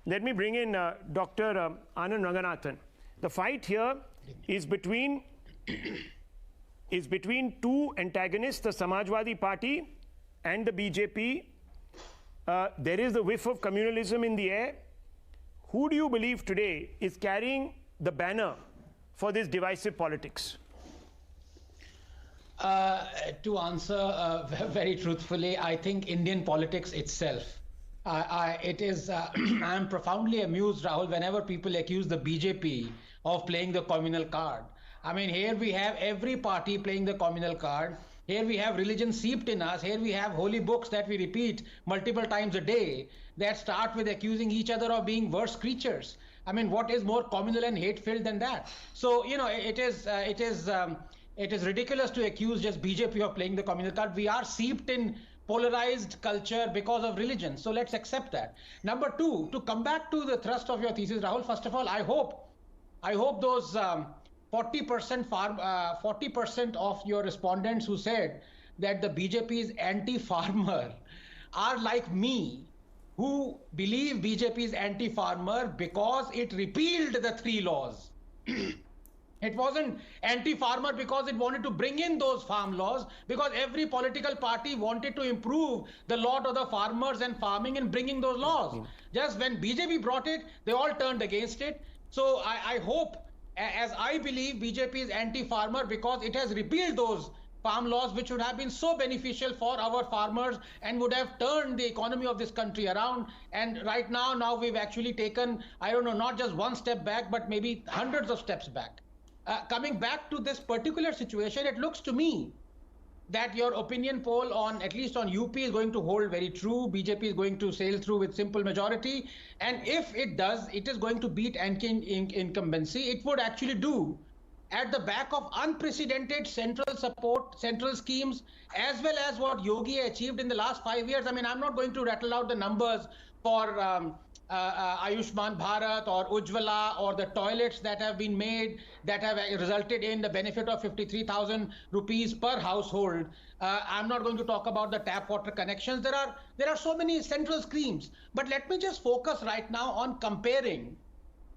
let me bring in Dr. Anand Ranganathan. The fight here is between two antagonists, the Samajwadi Party and the BJP. There is the whiff of communalism in the air. Who do you believe today is carrying the banner for this divisive politics? To answer very truthfully, I think Indian politics itself. I am profoundly amused, Rahul, whenever people accuse the BJP of playing the communal card. I mean, here we have every party playing the communal card. Here we have religion seeped in us. Here we have holy books that we repeat multiple times a day that start with accusing each other of being worse creatures. I mean, what is more communal and hate-filled than that? So, you know, it is ridiculous to accuse just BJP of playing the communal card. We are seeped in polarized culture because of religion. So let's accept that. Number two, to come back to the thrust of your thesis, Rahul, first of all, I hope those 40% of your respondents who said that the BJP is anti-farmer are like me, who believe BJP is anti-farmer because it repealed the 3 laws. It wasn't anti-farmer because it wanted to bring in those farm laws, because every political party wanted to improve the lot of the farmers and farming and bringing those laws. Just when BJP brought it, they all turned against it. So I hope, as I believe, BJP is anti-farmer because it has repealed those farm laws which would have been so beneficial for our farmers and would have turned the economy of this country around. And right now we've actually taken, I don't know, not just one step back, but maybe hundreds of steps back. Coming back to this particular situation, it looks to me that your opinion poll on, at least on UP, is going to hold very true. BJP is going to sail through with simple majority. And if it does, it is going to beat incumbency. It would actually do at the back of unprecedented central support, central schemes, as well as what Yogi achieved in the last 5 years. I mean, I'm not going to rattle out the numbers for Ayushman Bharat or Ujjwala or the toilets that have been made that have resulted in the benefit of 53,000 rupees per household. I'm not going to talk about the tap water connections. There are so many central schemes. But let me just focus right now on comparing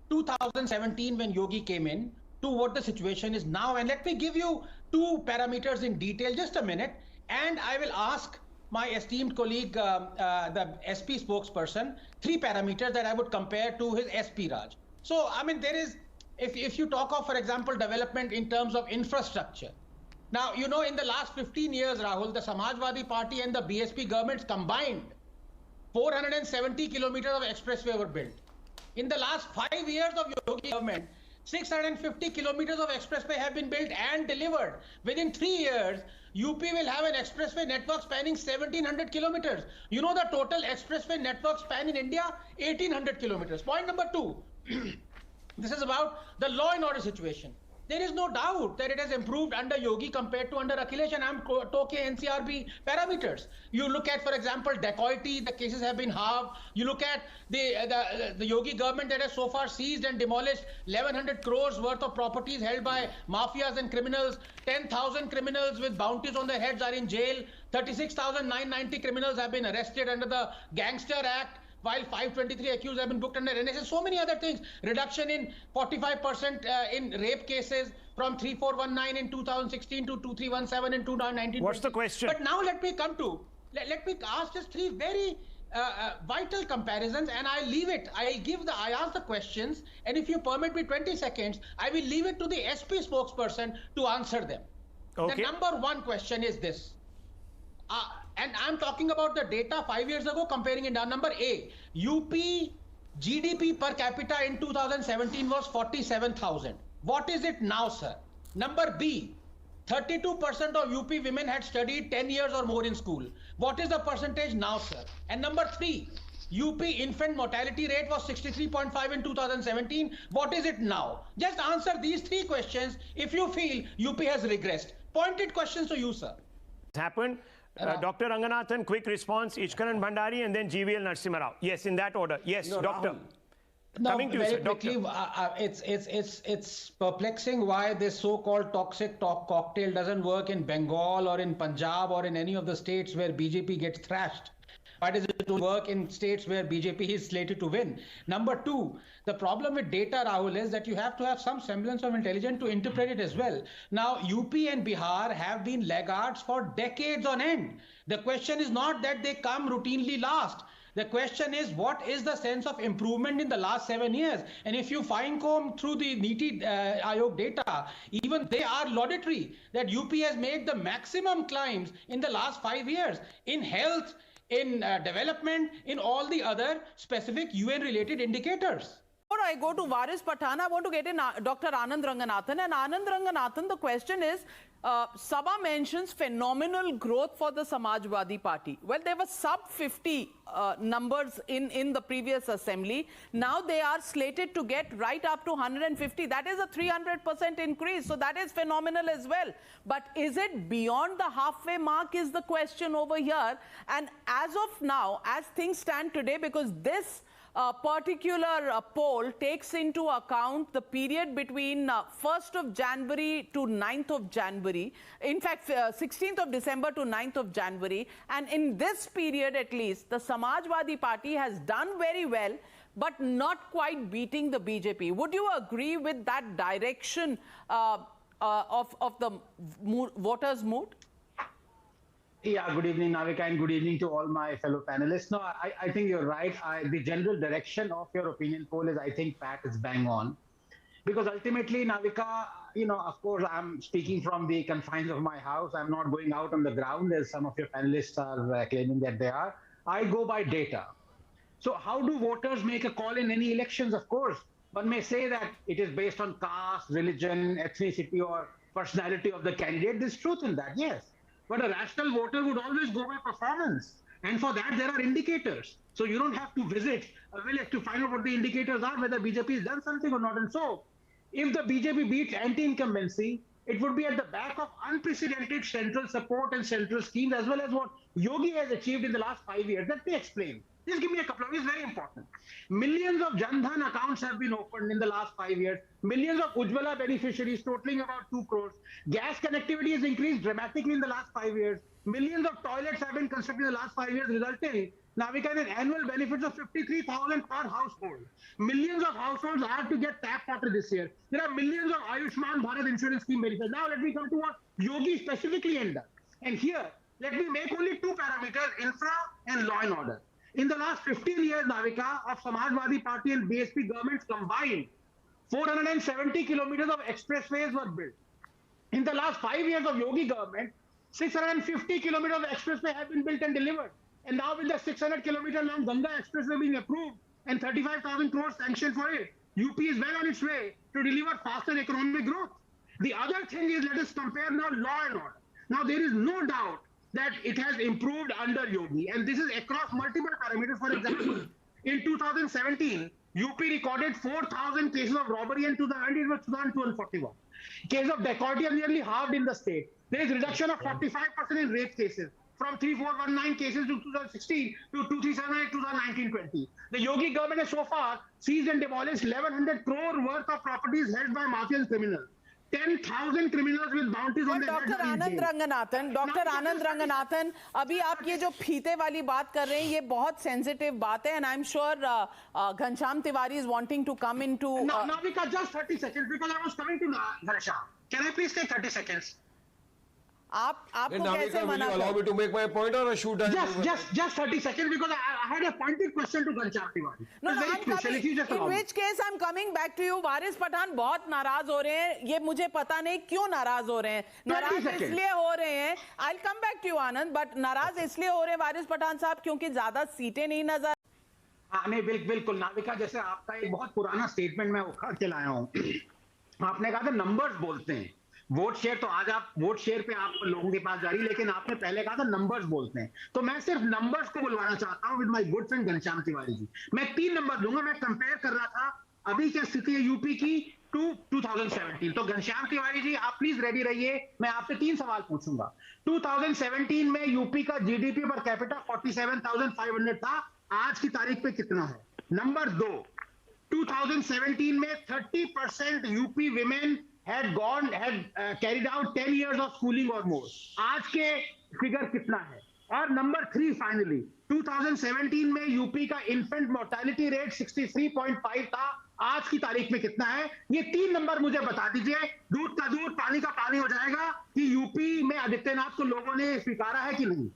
2017 when Yogi came in to what the situation is now. And let me give you 2 parameters in detail, just a minute. And I will ask my esteemed colleague, the SP spokesperson, 3 parameters that I would compare to his SP Raj. So, I mean, there is, if you talk of, for example, development in terms of infrastructure. Now, you know, in the last 15 years, Rahul, the Samajwadi Party and the BSP governments combined 470 kilometers of expressway were built. In the last 5 years of Yogi government, 650 kilometers of expressway have been built and delivered. Within 3 years, UP will have an expressway network spanning 1700 kilometers. You know the total expressway network span in India? 1800 kilometers. Point number 2. This is about the law and order situation. There is no doubt that it has improved under Yogi compared to under Akhilesh, and I'm talking NCRB parameters. You look at, for example, dacoity, the cases have been halved. You look at the Yogi government that has so far seized and demolished 1100 crores worth of properties held by mafias and criminals. 10,000 criminals with bounties on their heads are in jail. 36,990 criminals have been arrested under the Gangster Act, while 523 accused have been booked under NSA. So many other things. Reduction in 45% in rape cases from 3419 in 2016 to 2317 in 2019. What's the question? But now let me ask just 3 very vital comparisons, and I ask the questions, and if you permit me 20 seconds, I will leave it to the SP spokesperson to answer them. Okay. The number 1 question is this. And I'm talking about the data 5 years ago, comparing it down. Number A, UP GDP per capita in 2017 was 47,000. What is it now, sir? Number B, 32% of UP women had studied 10 years or more in school. What is the percentage now, sir? And number 3, UP infant mortality rate was 63.5 in 2017. What is it now? Just answer these 3 questions if you feel UP has regressed. Pointed questions to you, sir. It's happened. Dr. Ranganathan, quick response, Ichkaran Bhandari, and then GVL Narasimha Rao. Yes, in that order. Yes, no, Doctor. Rahul. No, coming to very you, quickly, it's perplexing why this so-called toxic cocktail doesn't work in Bengal or in Punjab or in any of the states where BJP gets thrashed. Why does it work in states where BJP is slated to win? Number two, the problem with data, Rahul, is that you have to have some semblance of intelligence to interpret it as well. Now, UP and Bihar have been laggards for decades on end. The question is not that they come routinely last. The question is, what is the sense of improvement in the last 7 years? And if you fine comb through the NITI Aayog data, even they are laudatory that UP has made the maximum climbs in the last 5 years in health, in development, in all the other specific UN related indicators. Before I go to Varis Pathan, I want to get in Dr. Anand Ranganathan. And Anand Ranganathan, the question is, Sabha mentions phenomenal growth for the Samajwadi Party. Well, there were sub-50 numbers in the previous assembly. Now they are slated to get right up to 150. That is a 300% increase. So that is phenomenal as well. But is it beyond the halfway mark is the question over here. And as of now, as things stand today, because this particular poll takes into account the period between 1st of January to 9th of January. In fact, 16th of December to 9th of January. And in this period, at least, the Samajwadi Party has done very well, but not quite beating the BJP. Would you agree with that direction of the voters' mood? Yeah, good evening, Navika, and good evening to all my fellow panelists. No, I think you're right. The general direction of your opinion poll is, I think, Pat is bang on. Because ultimately, Navika, of course, I'm speaking from the confines of my house. I'm not going out on the ground, as some of your panelists are claiming that they are. I go by data. So how do voters make a call in any elections? Of course, one may say that it is based on caste, religion, ethnicity, or personality of the candidate. There's truth in that, yes. But a rational voter would always go by performance. And for that, there are indicators. So you don't have to visit a village to find out what the indicators are, whether BJP has done something or not. And so, if the BJP beats anti-incumbency, it would be at the back of unprecedented central support and central schemes, as well as what Yogi has achieved in the last 5 years. Let me explain. Just give me a couple of, it's very important. Millions of Jan Dhan accounts have been opened in the last 5 years. Millions of Ujjwala beneficiaries totaling about 2 crores. Gas connectivity has increased dramatically in the last 5 years. Millions of toilets have been constructed in the last 5 years, resulting now we can have annual benefits of 53,000 per household. Millions of households are to get tap water this year. There are millions of Ayushman Bharat insurance scheme benefits. Now let me come to what Yogi specifically ended. And here, let me make only 2 parameters, infra and law and order. In the last 15 years, Navika, of Samajwadi Party and BSP governments combined, 470 kilometers of expressways were built. In the last 5 years of Yogi government, 650 kilometers of expressway have been built and delivered. And now with the 600 kilometer long Ganga expressway being approved and 35,000 crores sanctioned for it, UP is well on its way to deliver faster economic growth. The other thing is, let us compare now law and order. Now there is no doubt that it has improved under Yogi, and this is across multiple parameters. For example, in 2017, UP recorded 4,000 cases of robbery, and to the end it was 2,241. Case of dacoity have nearly halved in the state. There is reduction of 45% in rape cases, from 3,419 cases to 2016 to 2,378 2019-20. The Yogi government has so far seized and demolished 1,100 crore worth of properties held by mafia and criminals. 10,000 criminals with bounties on their heads. Doctor Anand Ranganathan, अभी आप ये जो फीते वाली बात कर रहे हैं, ये बहुत सेंसिटिव बात है, and I'm sure Ghanshyam Tiwari is wanting to come into. Navika, just 30 seconds because I was coming to Ghanshyam. Can I please take 30 seconds? आपको कैसे मना allow me to make my point or should I? Just 30 seconds because I had a pointed question to Ghanshyam Tiwari. No, in which case I'm coming back to you. वारिस पठान बहुत नाराज हो रहे हैं. ये मुझे पता नहीं क्यों नाराज हो रहे हैं. नाराज इसलिए हो रहे हैं. I'll come back to you, Anand. But नाराज इसलिए हो रहे हैं वारिस पठान साहब क्योंकि ज्यादा सीटें नहीं नजर. हाँ नहीं बिल्कुल नाविका, जैसे आपका एक बहुत पुराना स्टेटमेंट मैं उखाड़ के लाया हूँ. आपने कहा था नंबर्स बोलते हैं. वोट शेयर तो आज आप वोट शेयर पे आप लोगों के पास जा रही, लेकिन आपने पहले कहा था नंबर्स बोलते हैं. तो मैं सिर्फ नंबर्स को बुलवाना चाहता हूं with my good friend Ghanshyam Tiwari ji. मैं 3 नंबर दूंगा. मैं कंपेयर कर रहा था अभी क्या स्थिति है यूपी की टू 2017. तो घनश्याम तिवारी जी आप प्लीज रेडी रहिए. मैं आपसे 3 सवाल पूछूंगा. 2017 में यूपी का जीडीपी पर कैपिटा 47,500 था. आज की तारीख पे कितना है? नंबर 2, 2017 में 30% UP women had carried out 10 years of schooling or more. आज के फिगर कितना है? और नंबर 3 फाइनली, 2017 में यूपी का इन्फेंट मोर्टेलिटी रेट 63.5 था, आज की तारीख में कितना है? ये 3 नंबर मुझे बता दीजिए, दूध का दूध पानी का पानी हो जाएगा कि यूपी में आदित्यनाथ को लोगों ने स्वीकारा है कि नहीं।